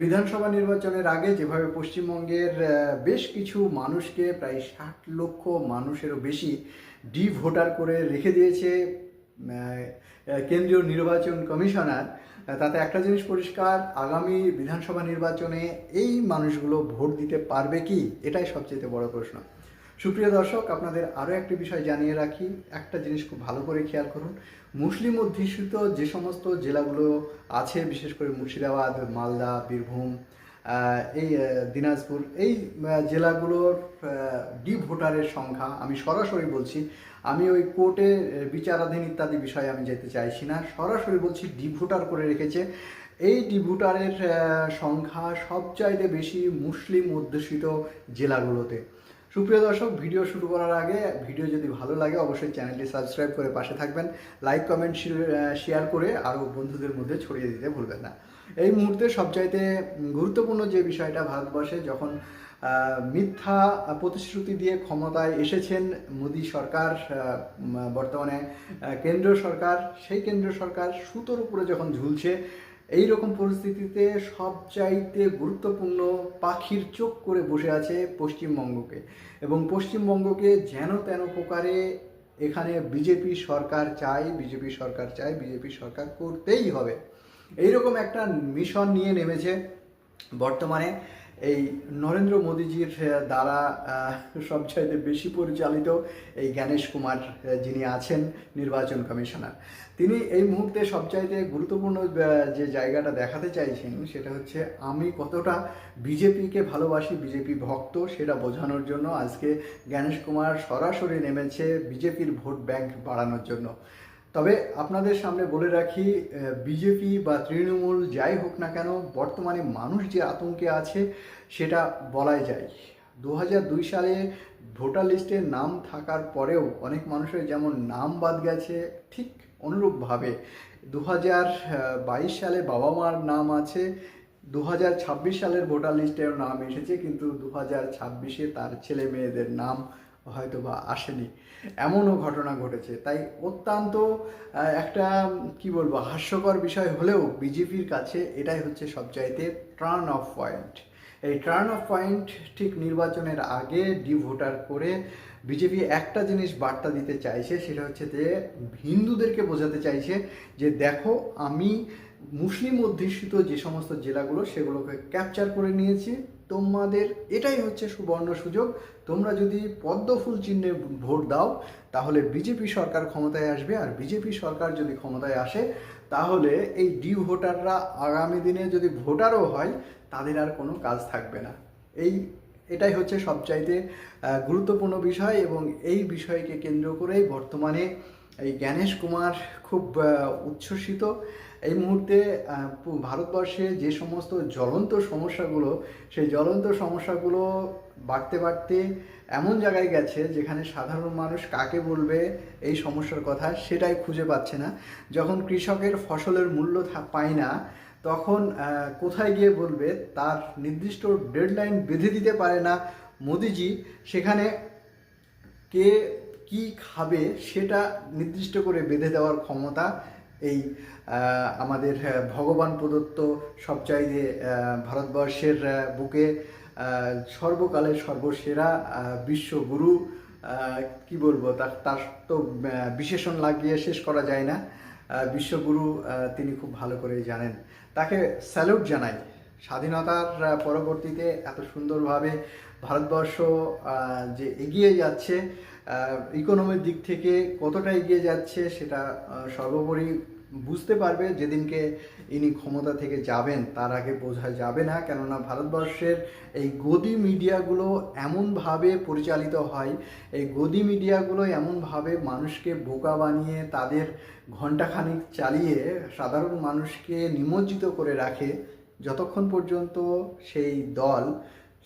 বিধানসভা নির্বাচনের আগে যেভাবে পশ্চিমবঙ্গের বেশ কিছু মানুষকে প্রায় 60 লক্ষ মানুষেরও বেশি ভোটার করে রেখে দিয়েছে কেন্দ্রীয় নির্বাচন কমিশনার, তাতে একটা জিনিস পরিষ্কার, আগামী বিধানসভা নির্বাচনে এই মানুষগুলো ভোট দিতে পারবে কি, এটাই সবচেয়ে বড় প্রশ্ন। সুপ্রিয় দর্শক, আপনাদের আরও একটি বিষয় জানিয়ে রাখি, একটা জিনিস খুব ভালো করে খেয়াল করুন। মুসলিম অধ্যুষিত যে সমস্ত জেলাগুলো আছে, বিশেষ করে মুর্শিদাবাদ, মালদা, বীরভূম, এই দিনাজপুর, এই জেলাগুলোর ভোটারের সংখ্যা, আমি সরাসরি বলছি, আমি ওই কোর্টে বিচারাধীন ইত্যাদি বিষয়ে আমি যেতে চাইছি না, সরাসরি বলছি ভোটার করে রেখেছে। এই ভোটারের সংখ্যা সবচাইতে বেশি মুসলিম অধ্যুষিত জেলাগুলোতে। সুপ্রিয় দর্শক, ভিডিও শুরু করার আগে ভিডিও যদি ভালো লাগে অবশ্যই চ্যানেলটি সাবস্ক্রাইব করে পাশে থাকবেন, লাইক কমেন্ট শেয়ার করে আরও বন্ধুদের মধ্যে ছড়িয়ে দিতে ভুলবেন না। এই মুহূর্তে সবচাইতে গুরুত্বপূর্ণ যে বিষয়টা, ভারতবর্ষে যখন মিথ্যা প্রতিশ্রুতি দিয়ে ক্ষমতায় এসেছেন মোদী সরকার, বর্তমানে কেন্দ্র সরকার, সেই কেন্দ্র সরকার সুতোর উপরে যখন ঝুলছে, এই রকম পরিস্থিতিতে সবচাইতে গুরুত্বপূর্ণ পাখির চোখ করে বসে আছে পশ্চিমবঙ্গকে, এবং পশ্চিমবঙ্গকে যেন তেন প্রকারে এখানে বিজেপি সরকার চাই, বিজেপি সরকার চাই, বিজেপি সরকার করতেই হবে, এইরকম একটা মিশন নিয়ে নেমেছে বর্তমানে এই নরেন্দ্র মোদীজির দ্বারা সবচাইতে বেশি পরিচালিত এই জ্ঞানেশ কুমার, যিনি আছেন নির্বাচন কমিশনার। তিনি এই মুহূর্তে সবচাইতে গুরুত্বপূর্ণ যে জায়গাটা দেখাতে চাইছেন সেটা হচ্ছে আমি কতটা বিজেপিকে ভালোবাসি, বিজেপি ভক্ত, সেটা বোঝানোর জন্য আজকে জ্ঞানেশ কুমার সরাসরি নেমেছে বিজেপির ভোট ব্যাংক বাড়ানোর জন্য। তবে আপনাদের সামনে বলে রাখি, বিজেপি বা তৃণমূল যাই হোক না কেন, বর্তমানে মানুষ যে আতঙ্কে আছে সেটা বলাই যায়। 2002 সালে ভোটার লিস্টে নাম থাকার পরেও অনেক মানুষের যেমন নাম বাদ গেছে, ঠিক অনুরূপভাবে 2022 সালে বাবা মার নাম আছে, 2026 সালের ভোটার লিস্টেও নাম এসেছে, কিন্তু 2026-এ তার ছেলে মেয়েদের নাম হয়তো বা আসেনি, এমনও ঘটনা ঘটেছে। তাই অত্যন্ত একটা কি বলবো, হাস্যকর বিষয় হলেও বিজেপির কাছে এটাই হচ্ছে সবচাইতে টার্ন অফ পয়েন্ট। এই টার্ন অফ পয়েন্ট ঠিক নির্বাচনের আগে ভোটার করে বিজেপি একটা জিনিস বার্তা দিতে চাইছে, সেটা হচ্ছে যে হিন্দুদেরকে বোঝাতে চাইছে যে দেখো, আমি মুসলিম অধ্যুষিত যে সমস্ত জেলাগুলো সেগুলোকে ক্যাপচার করে নিয়েছি, তোমাদের এটাই হচ্ছে সুবর্ণ সুযোগ, তোমরা যদি পদ্ম ফুল চিহ্নে ভোট দাও তাহলে বিজেপি সরকার ক্ষমতায় আসবে, আর বিজেপি সরকার যদি ক্ষমতায় আসে তাহলে এই ভোটাররা আগামী দিনে যদি ভোটারও হয় তাদের আর কোনো কাজ থাকবে না। এটাই হচ্ছে সবচাইতে গুরুত্বপূর্ণ বিষয়, এবং এই বিষয়কে কেন্দ্র করেই বর্তমানে এই জ্ঞানেশ কুমার খুব উচ্ছ্বসিত। এই মুহূর্তে ভারতবর্ষে যে সমস্ত জ্বলন্ত সমস্যাগুলো, সেই জ্বলন্ত সমস্যাগুলো বাড়তে বাড়তে এমন জায়গায় গেছে যেখানে সাধারণ মানুষ কাকে বলবে এই সমস্যার কথা সেটাই খুঁজে পাচ্ছে না। যখন কৃষকের ফসলের মূল্য পায় না, তখন কোথায় গিয়ে বলবে, তার নির্দিষ্ট ডেডলাইন বেঁধে দিতে পারে না মোদিজি, সেখানে কে কি খাবে সেটা নির্দিষ্ট করে বেঁধে দেওয়ার ক্ষমতা এই আমাদের ভগবান প্রদত্ত সবচাইতে ভারতবর্ষের বুকে সর্বকালের সর্বসেরা বিশ্বগুরু, কি বলবো, তার তো বিশেষণ লাগিয়ে শেষ করা যায় না, বিশ্বগুরু তিনি খুব ভালো করে জানেন, তাকে স্যালুট জানাই। স্বাধীনতার পরবর্তীতে এত সুন্দরভাবে ভারতবর্ষ যে এগিয়ে যাচ্ছে, ইকোনমির দিক থেকে কতটা এগিয়ে যাচ্ছে সেটা সর্বোপরি বুঝতে পারবে যেদিনকে ইনি ক্ষমতা থেকে যাবেন, তার আগে বোঝা যাবে না। কেননা ভারতবর্ষের এই গদি মিডিয়াগুলো এমনভাবে পরিচালিত হয়, এই গদি মিডিয়াগুলো এমনভাবে মানুষকে বোকা বানিয়ে তাদের ঘণ্টাখানিক চালিয়ে সাধারণ মানুষকে নিমজ্জিত করে রাখে, যতক্ষণ পর্যন্ত সেই দল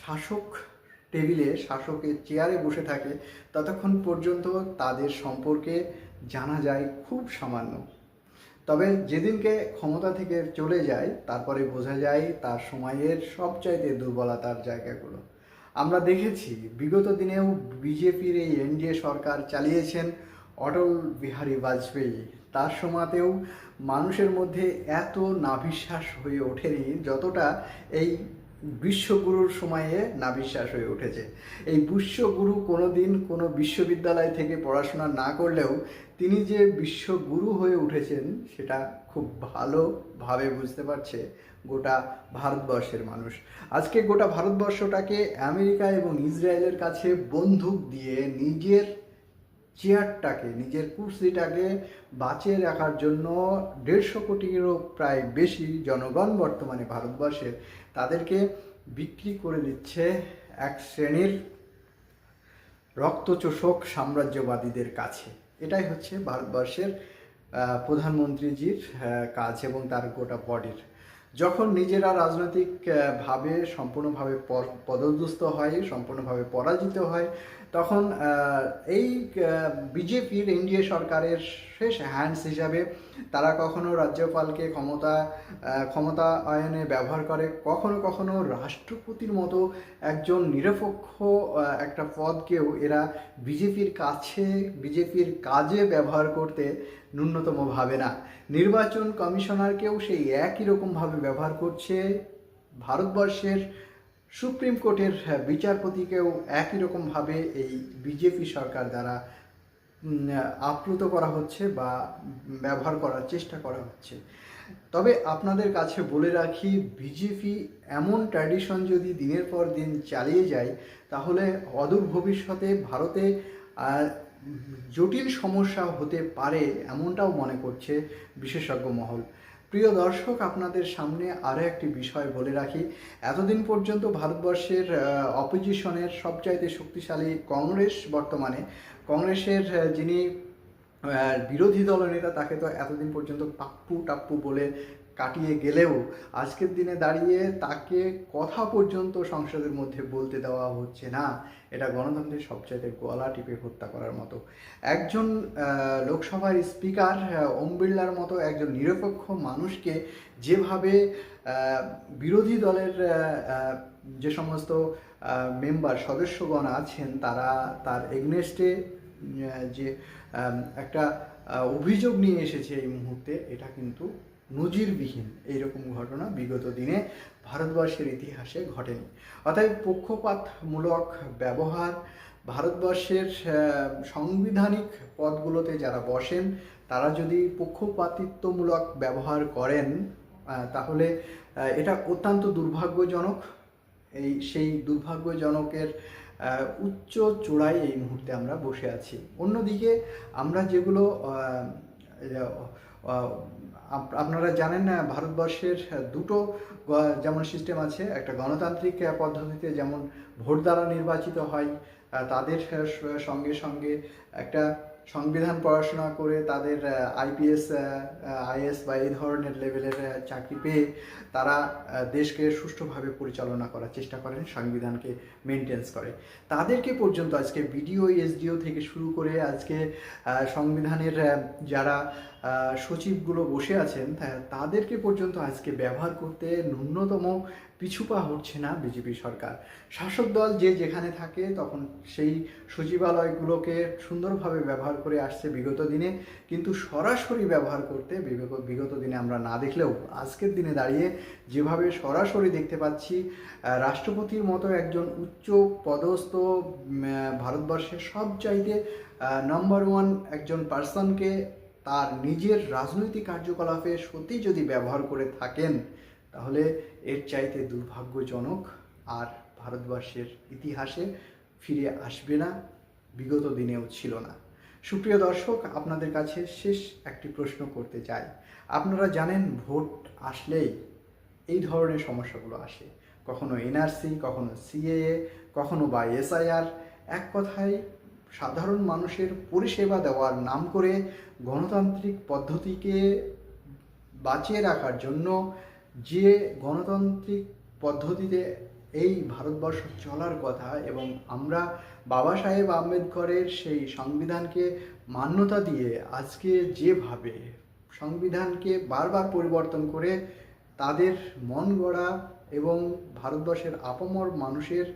শাসক টেবিলে, শাসকের চেয়ারে বসে থাকে, ততক্ষণ পর্যন্ত তাদের সম্পর্কে জানা যায় খুব সামান্য। তবে যেদিনকে ক্ষমতা থেকে চলে যায় তারপরে বোঝা যায় তার সময়ের সবচাইতে দুর্বলতার জায়গাগুলো। আমরা দেখেছি বিগত দিনেও বিজেপির এই এনডিএ সরকার চালিয়েছেন অটল বিহারী বাজপেয়ী, তার সময়তেও মানুষের মধ্যে এত নাভিশ্বাস হয়ে ওঠেনি যতটা এই বিশ্বগুরুর সময়ে নাভিশ্বাস হয়ে উঠেছে। এই বিশ্বগুরু কোনো দিন কোনো বিশ্ববিদ্যালয় থেকে পড়াশোনা না করলেও তিনি যে বিশ্বগুরু হয়ে উঠেছেন সেটা খুব ভালোভাবে বুঝতে পারছে গোটা ভারতবর্ষের মানুষ। আজকে গোটা ভারতবর্ষটাকে আমেরিকা এবং ইসরায়েলের কাছে বন্দুক দিয়ে নিজের চেয়ারটাকে, নিজের কুর্সিটাকে বাঁচিয়ে রাখার জন্য 150 কোটিরও প্রায় বেশি জনগণ বর্তমানে ভারতবর্ষের, তাদেরকে বিক্রি করে দিচ্ছে এক শ্রেণীর রক্তচোষক সাম্রাজ্যবাদীদের কাছে। এটাই হচ্ছে ভারতবর্ষের প্রধানমন্ত্রীজির কাজ এবং তার গোটা বডির। যখন নিজেরা রাজনৈতিকভাবে সম্পূর্ণভাবে পদদুস্ত হয়, সম্পূর্ণভাবে পরাজিত হয়, তখন এই বিজেপির এনডিএ সরকারের শেষ হ্যান্ডস হিসাবে তারা কখনো রাজ্যপালকে ক্ষমতায়নে ব্যবহার করে, কখনো কখনো রাষ্ট্রপতির মতো একজন নিরপেক্ষ একটা পদকেও এরা বিজেপির কাজে ব্যবহার করতে ন্যূনতম ভাবে না। নির্বাচন কমিশনারকেও সেই একই রকমভাবে ব্যবহার করছে। ভারতবর্ষের সুপ্রিম কোর্টের বিচারপতিকেও একই রকমভাবে এই বিজেপি সরকার দ্বারা আপ্লুত করা হচ্ছে বা ব্যবহার করার চেষ্টা করা হচ্ছে। তবে আপনাদের কাছে বলে রাখি, বিজেপি এমন ট্র্যাডিশন যদি দিনের পর দিন চালিয়ে যায় তাহলে অদূর ভবিষ্যতে ভারতে জটিল সমস্যা হতে পারে, এমনটাও মনে করছে বিশেষজ্ঞ মহল। প্রিয় দর্শক, আপনাদের সামনে আরও একটি বিষয় বলে রাখি। এতদিন পর্যন্ত ভারতবর্ষের অপোজিশনের সবচাইতে শক্তিশালী কংগ্রেস, বর্তমানে কংগ্রেসের যিনি বিরোধী দলনেতা, তাকে তো এতদিন পর্যন্ত টাপ্পু বলে কাটিয়ে গেলেও আজকের দিনে দাঁড়িয়ে তাকে কথা পর্যন্ত সংসদের মধ্যে বলতে দেওয়া হচ্ছে না। এটা গণতন্ত্রের সবচাইতে গলা টিপে হত্যা করার মতো। একজন লোকসভার স্পিকার ওম বিড়লার মতো একজন নিরপেক্ষ মানুষকে যেভাবে বিরোধী দলের যে সমস্ত সদস্যগণ আছেন তারা তার এগনেস্টে যে একটা অভিযোগ নিয়ে এসেছে এই মুহূর্তে, এটা কিন্তু নজিরবিহীন। এইরকম ঘটনা বিগত দিনে ভারতবর্ষের ইতিহাসে ঘটেনি। অতএব পক্ষপাতমূলক ব্যবহার, ভারতবর্ষের সাংবিধানিক পদগুলোতে যারা বসেন তারা যদি পক্ষপাতিত্বমূলক ব্যবহার করেন তাহলে এটা অত্যন্ত দুর্ভাগ্যজনক। সেই দুর্ভাগ্যজনকের উচ্চ চূড়ায় এই মুহূর্তে আমরা বসে আছি। অন্যদিকে আমরা যেগুলো আপনারা জানেন না, ভারতবর্ষের দুটো যেমন সিস্টেম আছে, একটা গণতান্ত্রিক পদ্ধতিতে যেমন ভোট দ্বারা নির্বাচিত হয়, তাদের সঙ্গে সঙ্গে একটা সংবিধান পড়াশোনা করে তাদের আইপিএস আইএস বা এই ধরনের লেভেলের চাকরি পেয়ে তারা দেশকে সুষ্ঠুভাবে পরিচালনা করার চেষ্টা করেন, সংবিধানকে মেনটেন্স করে। তাদেরকে পর্যন্ত আজকে বিডিও এসডিও থেকে শুরু করে আজকে সংবিধানের যারা সচিবগুলো বসে আছেন তাদেরকে পর্যন্ত আজকে ব্যবহার করতে ন্যূনতম পিছুপা হচ্ছে না বিজেপি সরকার। শাসক দল যে যেখানে থাকে তখন সেই সচিবালয়গুলোকে সুন্দরভাবে ব্যবহার করে আসছে বিগত দিনে, কিন্তু সরাসরি ব্যবহার করতে বিগত দিনে আমরা না দেখলেও আজকের দিনে দাঁড়িয়ে যেভাবে সরাসরি দেখতে পাচ্ছি, রাষ্ট্রপতির মতো একজন উচ্চ পদস্থ ভারতবর্ষের সবচাইতে নাম্বার 1 একজন পার্সনকে তার নিজের রাজনৈতিক কার্যকলাপে সত্যি যদি ব্যবহার করে থাকেন তাহলে এর চাইতে দুর্ভাগ্যজনক আর ভারতবর্ষের ইতিহাসে ফিরে আসবে না, বিগত দিনেও ছিল না। সুপ্রিয় দর্শক, আপনাদের কাছে শেষ একটি প্রশ্ন করতে চাই। আপনারা জানেন ভোট আসলেই এই ধরনের সমস্যাগুলো আসে, কখনো এনআরসি, কখনো সিএএ, কখনো বা এসআইআর। এক কথায় সাধারণ মানুষের পরিষেবা দেওয়ার নাম করে গণতান্ত্রিক পদ্ধতিকে বাঁচিয়ে রাখার জন্য যে গণতান্ত্রিক পদ্ধতিতে এই ভারতবর্ষ চলার কথা এবং আমরা বাবা সাহেব আম্বেদকরের সেই সংবিধানকে মান্যতা দিয়ে আজকে যেভাবে সংবিধানকে বারবার পরিবর্তন করে তাদের মন গড়া এবং ভারতবর্ষের আপামর মানুষের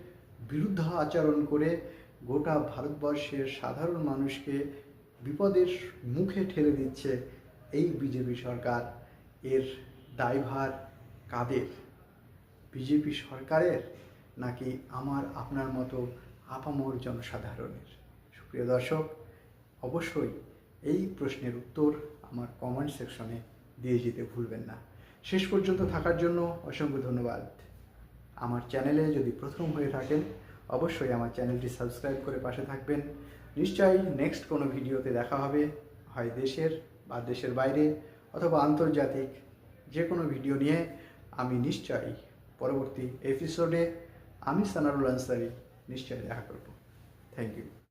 বিরুদ্ধে আচরণ করে গোটা ভারতবর্ষের সাধারণ মানুষকে বিপদের মুখে ঠেলে দিচ্ছে, এই বিজেপি সরকার, এর দায়ভার কাদের? বিজেপি সরকারের নাকি আমার আপনার মতো আপামর জনসাধারণের? সুপ্রিয় দর্শক, অবশ্যই এই প্রশ্নের উত্তর আমার কমেন্ট সেকশনে দিয়ে যেতে ভুলবেন না। শেষ পর্যন্ত থাকার জন্য অসংখ্য ধন্যবাদ। আমার চ্যানেলে যদি প্রথম হয়ে থাকেন, অবশ্যই আমার চ্যানেলটি সাবস্ক্রাইব করে পাশে থাকবেন। নিশ্চয়ই নেক্সট কোনো ভিডিওতে দেখা হবে, হয় দেশের বা দেশের বাইরে অথবা আন্তর্জাতিক যে কোনো ভিডিও নিয়ে আমি নিশ্চয়ই পরবর্তী এপিসোডে আমি সানারুল আনসারি নিশ্চয়ই দেখা করব। Thank you.